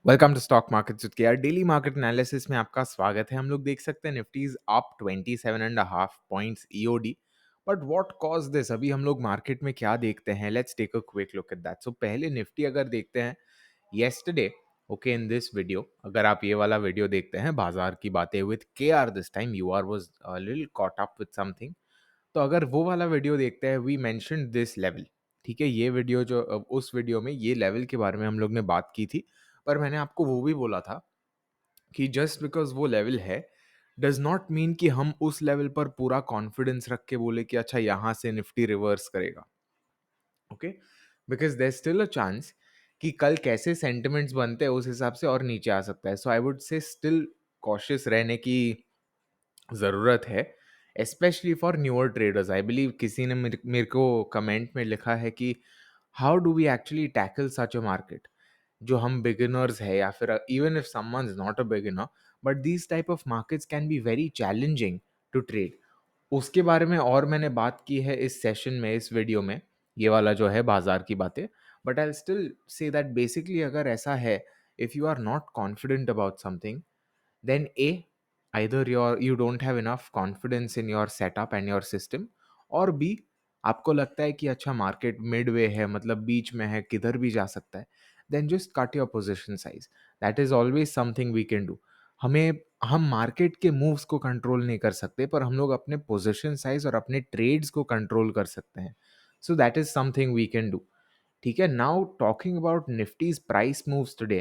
Welcome to stock markets with KR daily market analysis में आपका स्वागत है। हम लोग देख सकते हैं Nifty is up 27.5 points EOD. But what cause this? अभी हम लोग मार्केट में क्या देखते हैं, let's take a quick look at that. So पहले निफ्टी अगर देखते हैं yesterday, okay, in this video, अगर आप ये वाला वीडियो देखते हैं बाजार की बातें with KR, this time you're was a little caught up with something. तो अगर वो वाला वीडियो देखते हैं, वी मेंशन्ड दिस लेवल। ठीक है, ये वीडियो जो उस वीडियो में ये लेवल के बारे में हम लोग ने बात की थी। पर मैंने आपको वो भी बोला था कि जस्ट बिकॉज वो लेवल है डज नॉट मीन कि हम उस लेवल पर पूरा कॉन्फिडेंस रख के बोले कि अच्छा यहां से निफ्टी रिवर्स करेगा। Okay, because there still a chance कि कल कैसे सेंटिमेंट्स बनते हैं उस हिसाब से और नीचे आ सकता है। So I would say still cautious रहने की ज़रूरत है, especially for newer traders. I believe किसी ने मेरे को कमेंट में लिखा है कि how do we actually tackle such a market. जो हम बिगिनर्स है या फिर even if someone is not a beginner, but these type of markets can be very challenging to trade. उसके बारे में और मैंने बात की है इस सेशन में, इस वीडियो में, ये वाला जो है बाजार की बातें। But I still say that basically अगर ऐसा है, if you are not confident about something, then A, either you don't have enough confidence in your setup and your system, और B, आपको लगता है कि अच्छा मार्केट मिडवे है, मतलब बीच में है, किधर भी जा सकता है, then just cut your position size. That is always something we can do. हम मार्केट के मूव्स को कंट्रोल नहीं कर सकते, पर हम लोग अपने पोजीशन साइज और अपने ट्रेड्स को कंट्रोल कर सकते हैं। So that is something we can do. ठीक है, now talking about Nifty's price moves today.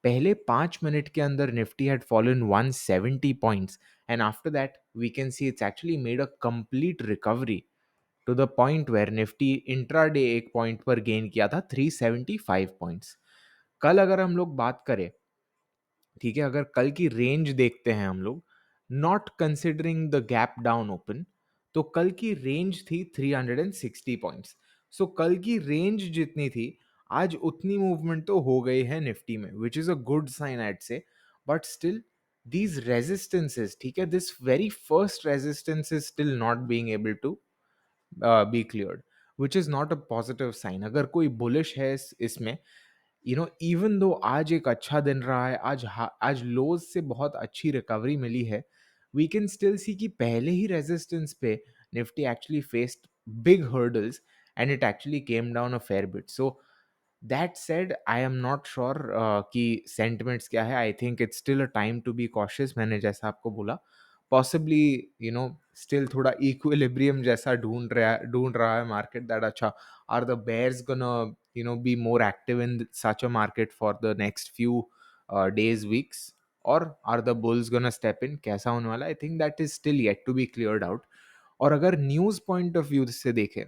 पहले 5 मिनट के अंदर Nifty had fallen 170 points, and after that we can see it's actually made a complete recovery to the point where Nifty intraday एक point पर gain किया था 375 points. कल अगर हम लोग बात करें, ठीक है, अगर कल की रेंज देखते हैं हम लोग, not considering the gap down open, तो कल की रेंज थी 360 पॉइंट्स। सो कल की रेंज जितनी थी, आज उतनी मूवमेंट तो हो गई है निफ्टी में, which is a good sign at say. But still these resistances, ठीक है, this very first resistance is still not being able to be cleared, which is not a positive sign. अगर कोई bullish है इसमें, even though आज एक अच्छा दिन रहा है, आज लोज से बहुत अच्छी रिकवरी मिली है, वी कैन स्टिल सी कि पहले ही रेजिस्टेंस पे Nifty actually faced big hurdles and it actually came down a fair bit. So that said, I am not sure कि सेंटिमेंट्स क्या है। I think it's still a time to be cautious, मैंने जैसा आपको बोला। Possibly still थोड़ा equilibrium जैसा ढूंढ रहा है मार्केट, दैट अच्छा, are the bears gonna be more active in such a market for the next few days, weeks, or are the bulls gonna step in? कैसा होने वाला, I think that is still yet to be cleared out. और अगर news point of view से देखें,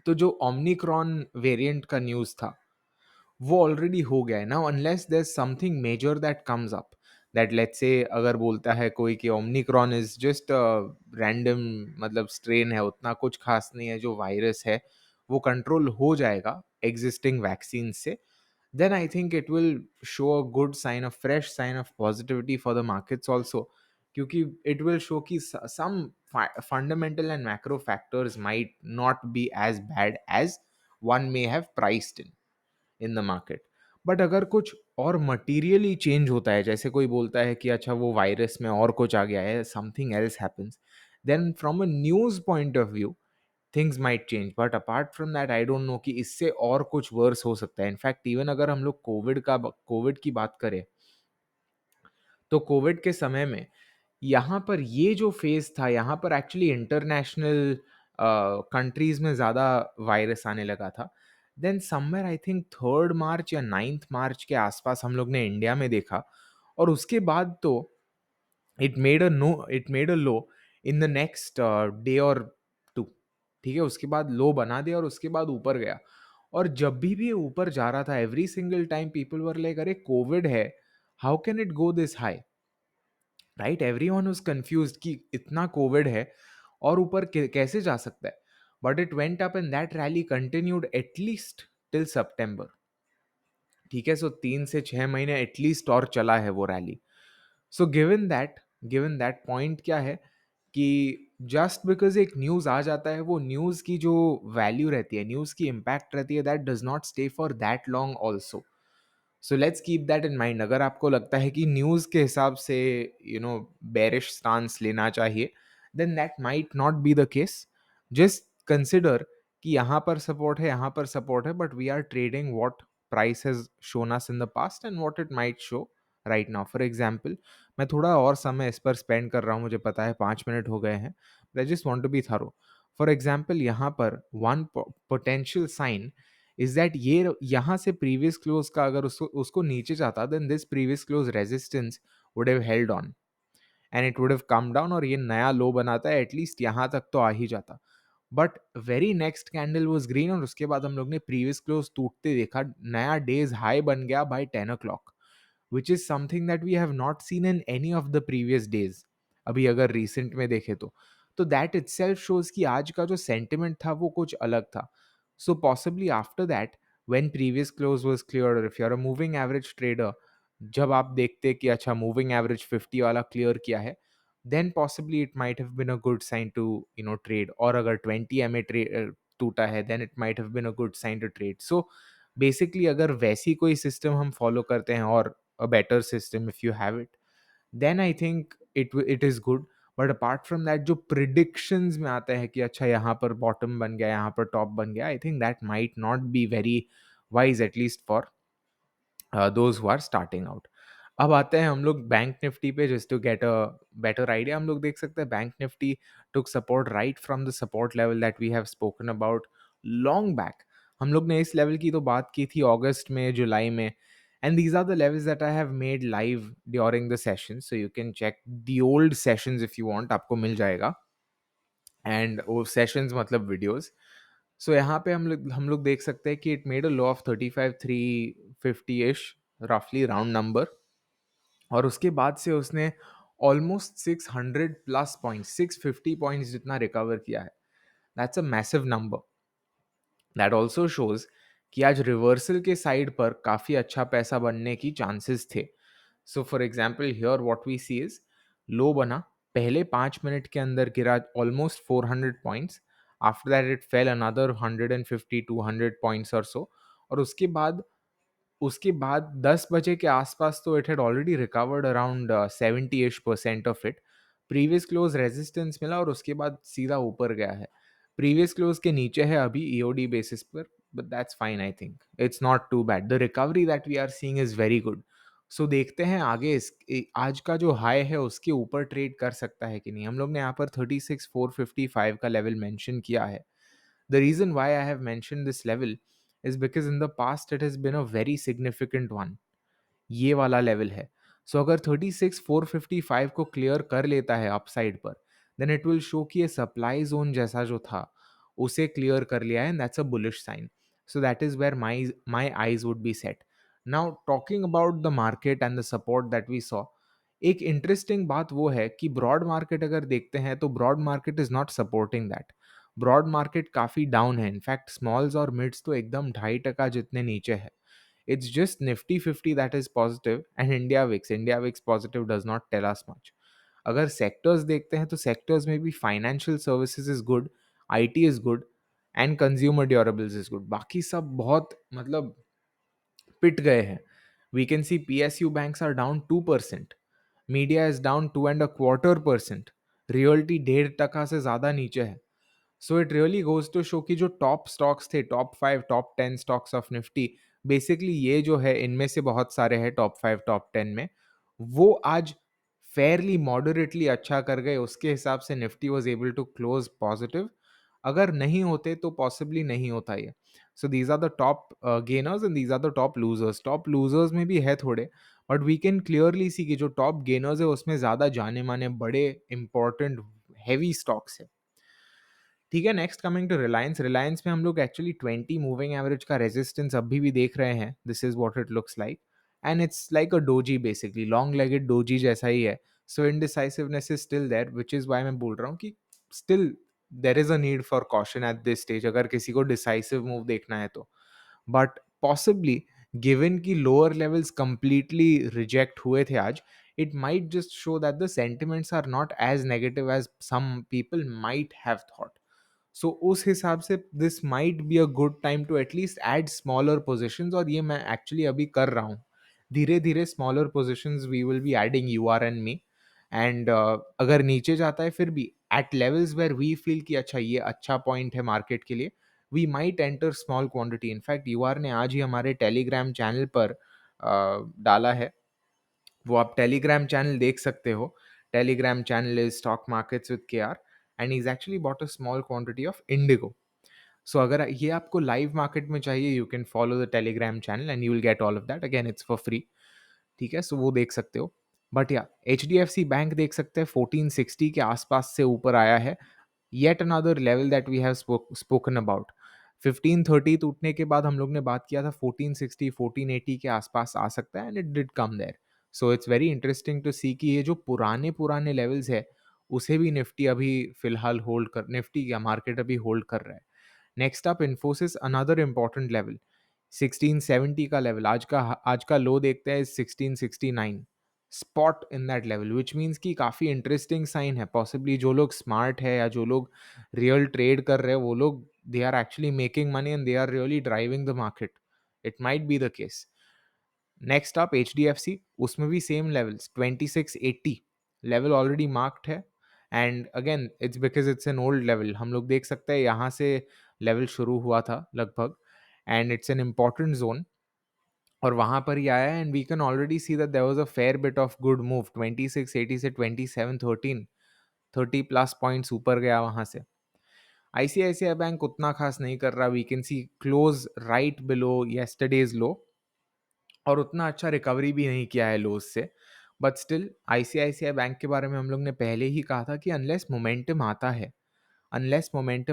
तो जो Omicron variant का न्यूज था वो ऑलरेडी हो गया है ना, unless there something major that comes up, that let's say अगर बोलता है कोई कि ओमनिक्रॉन इज जस्ट रैंडम, मतलब स्ट्रेन है, उतना कुछ खास नहीं है, जो वायरस है वो कंट्रोल हो जाएगा एग्जिस्टिंग वैक्सीन से, then I think it will show a good sign, a fresh sign of positivity for the markets also, क्योंकि it will show कि some fundamental and macro factors might not be as bad as one may have priced in the market. But अगर कुछ और materially change होता है, जैसे कोई बोलता है कि अच्छा वो वायरस में और कुछ आ गया है, something else happens, then from a news point of view things might change. But apart from that I don't know कि इससे और कुछ वर्स हो सकता है। इनफैक्ट इवन अगर हम लोग कोविड की बात करें, तो कोविड के समय में यहाँ पर ये जो फेज था, यहाँ पर एक्चुअली इंटरनेशनल कंट्रीज में ज़्यादा वायरस आने लगा था। देन समवेयर आई थिंक 3 मार्च या 9 मार्च के आसपास हम लोग ने इंडिया में देखा, और उसके बाद तो it made a low in the next day और टू। ठीक है, उसके बाद लो बना दिया और उसके बाद ऊपर गया। और जब भी ये ऊपर जा रहा था, every single time people were like अरे कोविड है, how can it go this high, right? Everyone was confused कि इतना कोविड है और ऊपर कैसे जा सकता है। But it went up and that rally continued at least till सितंबर। ठीक है, सो 3 से 6 महीने एटलीस्ट और चला है वो rally. So given that point क्या है कि जस्ट बिकॉज एक न्यूज आ जाता है, वो न्यूज की जो वैल्यू रहती है, न्यूज की इम्पैक्ट रहती है, that does not stay for that long also. So let's keep that in mind. अगर आपको लगता है कि न्यूज़ के हिसाब से बेरिश स्टांस लेना चाहिए, then that might not be the case. Just consider कि यहाँ पर सपोर्ट है, यहाँ पर सपोर्ट है, but we are trading what price has shown us in the past and what it might show right now. For example, मैं थोड़ा और समय इस पर स्पेंड कर रहा हूँ, मुझे पता है 5 मिनट हो गए हैं, but I just want to be thorough. For example, यहाँ पर one potential sign is that ये यहाँ से प्रीवियस क्लोज का अगर उसको उसको नीचे जाता, then this previous close resistance would have held on and it would have come down, और ये नया लो बनाता है, एटलीस्ट यहाँ तक तो आ ही जाता। But very next candle was green, और उसके बाद हम लोग ने प्रीवियस क्लोज टूटते देखा, नया डेज हाई बन गया बाय 10 o'clock, which is something that we have not seen in any of the previous days. अभी अगर रिसेंट में देखे तो दैट इटसेल्फ शोज कि आज का जो सेंटिमेंट था वो कुछ अलग था। So possibly after that, when previous close was clear, और if you are a moving average trader, जब आप देखते कि अच्छा मूविंग एवरेज 50 वाला क्लियर किया है, then possibly it might have been a good sign to trade. और अगर 20 एमए टूटा है, then it might have been a good sign to trade. So basically अगर वैसी कोई सिस्टम हम फॉलो करते हैं, और a better system if you have it, then I think it is good. But apart from that, जो predictions में आता है कि अच्छा यहाँ पर bottom बन गया, यहाँ पर top बन गया, I think that might not be very wise, at least for those who are starting out. अब आते हैं हम लोग बैंक निफ्टी पे, just to get a better idea. हम लोग देख सकते हैं bank Nifty took support right from the support level that we have spoken about long back. हम लोग ने इस लेवल की तो बात की थी अगस्त में, जुलाई में, and these are the levels that I have made live during the session, so you can check the old sessions if you want, आपको मिल जाएगा। एंड वो सेशंस मतलब वीडियोस। सो यहाँ पे हम लोग देख सकते हैं कि it made a low of 35,350 इश, रफली राउंड नंबर, और उसके बाद से उसने ऑलमोस्ट 600 प्लस पॉइंट, 650 पॉइंट्स जितना रिकवर किया है। That's a massive number. That also shows कि आज रिवर्सल के साइड पर काफ़ी अच्छा पैसा बनने की चांसेस थे। So for example here what we see is, low बना, पहले 5 मिनट के अंदर गिरा almost 400 points, after that it fell another 150 200 points और सो, और उसके बाद 10 बजे के आसपास तो it had already recovered around 70% of it. Previous close resistance मिला और उसके बाद सीधा ऊपर गया है। प्रीवियस क्लोज के नीचे है अभी ईओडी बेसिस पर, but that's fine, I think it's not too bad. The recovery that we are seeing is very good. So देखते हैं आगे आज का जो हाई है उसके ऊपर ट्रेड कर सकता है कि नहीं। हम लोग ने यहाँ पर 36,455 का लेवल मेंशन किया है। The reason why I have mentioned this level is because in the past it has been a very significant one. ये वाला लेवल है। सो अगर 36,455 को क्लियर कर लेता है अपसाइड पर, देन इट विल शो कि ये सप्लाई जोन जैसा जो था उसे क्लियर कर लिया है, and that's a bullish sign. So that is where my eyes would be set. Now talking about the market and the support that we saw, एक इंटरेस्टिंग बात वो है कि ब्रॉड मार्केट अगर देखते हैं तो broad market is not supporting that. Broad market काफ़ी डाउन है, इनफैक्ट स्मॉल्स और मिड्स तो एकदम 2.5% जितने नीचे है। It's just Nifty 50 that is positive and India VIX. India VIX positive does not tell us much. अगर सेक्टर्स देखते हैं तो सेक्टर्स में भी financial services is good, IT is good, and consumer durables is good. बाकी सब बहुत मतलब पिट गए हैं। We can see PSU banks are down 2%, media is down 2.25%, realty 1.5% से ज़्यादा नीचे है। So it really goes to show कि जो टॉप स्टॉक्स थे, top 5 top 10 stocks of Nifty, basically ये जो है इनमें से बहुत सारे हैं टॉप 5 टॉप 10 में, वो आज फेयरली मॉडरेटली अच्छा कर गए। उसके हिसाब से Nifty was able to close positive. अगर नहीं होते तो पॉसिबली नहीं होता ये। So these are the top gainers and these are the top losers. Top losers में भी है थोड़े, but we can clearly see कि जो टॉप गेनर्स है उसमें ज़्यादा जाने माने बड़े इंपॉर्टेंट हैवी स्टॉक्स है। ठीक है, next coming to Reliance. Reliance में हम लोग एक्चुअली 20 मूविंग एवरेज का रेजिस्टेंस अभी भी देख रहे हैं। This is what it looks like, and it's like a doji, basically long legged doji जैसा ही है। So indecisiveness is still there, which is why मैं बोल रहा हूँ कि still there is a need for caution at this stage, अगर किसी को डिसाइसिव मूव देखना है तो। बट पॉसिबली गिवन कि लोअर लेवल्स कंप्लीटली रिजेक्ट हुए थे आज, it might just show that the sentiments are not as negative as some people might have thought. सो उस हिसाब से this might be a good time to at least add smaller positions, और ये मैं actually अभी कर रहा हूँ। धीरे-धीरे smaller positions we will be adding UR and me एंड अगर नीचे जाता है फिर भी at levels where we feel कि अच्छा ये अच्छा पॉइंट है मार्केट के लिए, we might enter small quantity. In fact UR ने आज ही हमारे टेलीग्राम चैनल पर डाला है, वो आप टेलीग्राम चैनल देख सकते हो। Telegram channel is stock markets with KR and is actually bought a small quantity of IndiGo. So अगर ये आपको लाइव मार्केट में चाहिए, you can follow the Telegram channel and you will get all of that, again it's for free. ठीक है, so वो देख सकते हो। But yeah H D F C bank देख सकते हैं 1460 के आसपास से ऊपर आया है, yet another level that we have spoken about. 1530 टूटने के बाद हम लोग ने बात किया था 1460 1480 के आसपास आ सकता है and it did come there. So it's very interesting to see कि ये जो पुराने पुराने लेवल्स है उसे भी निफ्टी अभी फिलहाल होल्ड कर, निफ्टी या मार्केट अभी होल्ड कर रहा है। Next up Infosys, another important level 1670 का लेवल, आज का लो देखते हैं 1669, spot in that level, which means कि काफ़ी इंटरेस्टिंग साइन है। पॉसिबली जो लोग स्मार्ट है या जो लोग रियल ट्रेड कर रहे हैं वो लोग they are actually making money and they are really driving the market. It might be the case. Next up H D F C, उसमें भी same levels 2680 level already marked है and again it's because it's an old level. हम लोग देख सकते हैं यहाँ से लेवल शुरू हुआ था लगभग and it's an important zone और वहां पर ही आया है and we can already see that there was a fair bit of good move. 2680 से 2713, 30 प्लस पॉइंट्स ऊपर गया वहां से। आईसीआईसीआई बैंक उतना खास नहीं कर रहा, we can see close right below yesterday's low और उतना अच्छा रिकवरी भी नहीं किया है लोज से। बट स्टिल आईसीआईसीआई बैंक के बारे में हम लोग ने पहले ही कहा था कि अनलेस मोमेंटम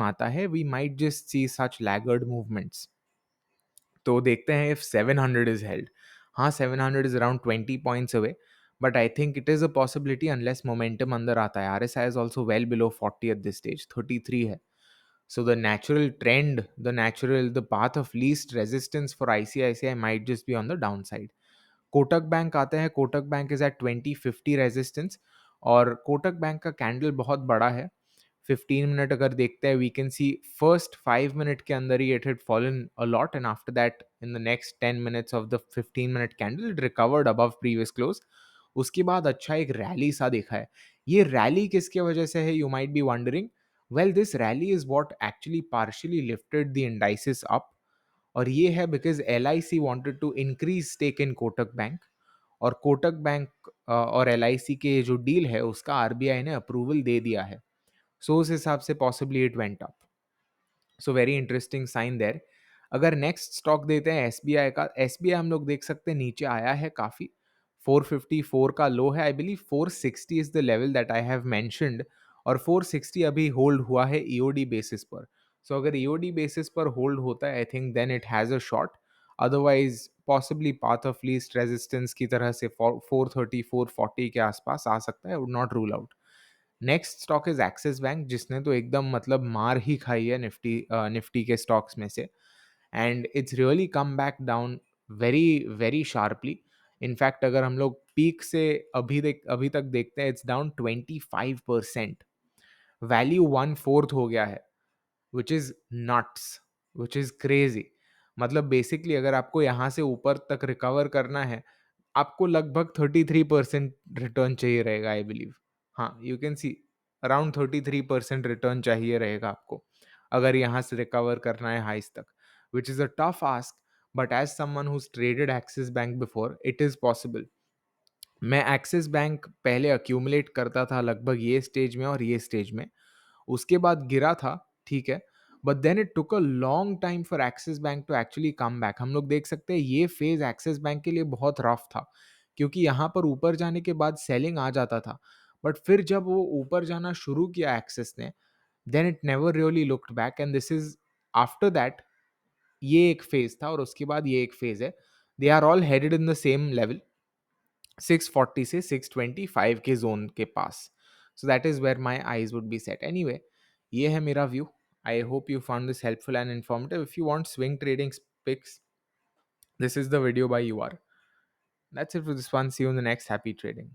आता है we might just see such laggard movements. तो देखते हैं इफ 700 इज हेल्ड। हाँ, 700 is around 20 points away, but I think it is a possibility unless momentum अंदर आता है। RSI is also well below 40 at this stage, 33 है। So the natural trend, the path of least resistance for ICICI might just be on the downside. Kotak bank आते हैं, Kotak bank is at 2050 resistance और Kotak bank का candle बहुत बड़ा है। 15 minute अगर देखते हैं we can see first 5 minute के अंदर ही it had fallen a lot and after that in the next 10 minutes of the 15 minute candle it recovered above previous close. उसके बाद अच्छा एक रैली सा देखा है। ये रैली किसके वजह से है, you might be wondering. Well, this rally is what actually partially lifted the indices up और ये है because L I C wanted to increase stake in Kotak bank और कोटक बैंक और एल आई सी के जो डील है उसका आरबीआई ने अप्रूवल दे दिया है। सो उस हिसाब से possibly it went up. So very interesting sign there. अगर नेक्स्ट स्टॉक देते हैं एसबीआई का, एसबीआई हम लोग देख सकते हैं नीचे आया है काफ़ी। 454 का लो है, I believe 460 is the level that I have mentioned और 460 अभी होल्ड हुआ है ईओडी बेसिस पर। सो अगर ईओडी बेसिस पर होल्ड होता है I think then it has a shot, otherwise possibly path of least resistance की तरह से 430 440 के आसपास आ सकता है, would not rule out. Next stock is axis bank, जिसने तो एकदम मतलब मार ही खाई है निफ्टी के स्टॉक्स में से and it's really come back down very very sharply. In fact अगर हम लोग पीक से अभी तक देखते हैं इट्स डाउन 25%, वैल्यू 1/4 हो गया है, which is nuts, which is crazy. मतलब बेसिकली अगर आपको यहाँ से ऊपर तक रिकवर करना है आपको लगभग 33% रिटर्न चाहिए रहेगा आई बिलीव। हाँ, you can see around 33% return चाहिए रहेगा आपको अगर यहाँ से रिकवर करना है हाइस तक, which is a tough ask. But as someone who traded Axis bank before it is possible. मैं एक्सिस बैंक पहले अक्यूमुलेट करता था लगभग ये स्टेज में और ये स्टेज में, उसके बाद गिरा था, ठीक है, but then it took a long time for Axis bank to actually come back. हम लोग देख सकते हैं ये फेज एक्सिस बैंक के लिए बहुत रफ था क्योंकि यहाँ पर ऊपर जाने के बाद सेलिंग आ जाता था, बट फिर जब वो ऊपर जाना शुरू किया एक्सिस ने, then it never really looked back and this is after that. ये एक फेज था और उसके बाद ये एक फेज है, they are all headed in the same level 640 से 625 के जोन के पास। So that is where my eyes would be set. Anyway, ये है मेरा view. I hope you found this helpful and informative. If you want swing trading picks, this is the video by UR. That's it for this one. See you in the next. Happy trading.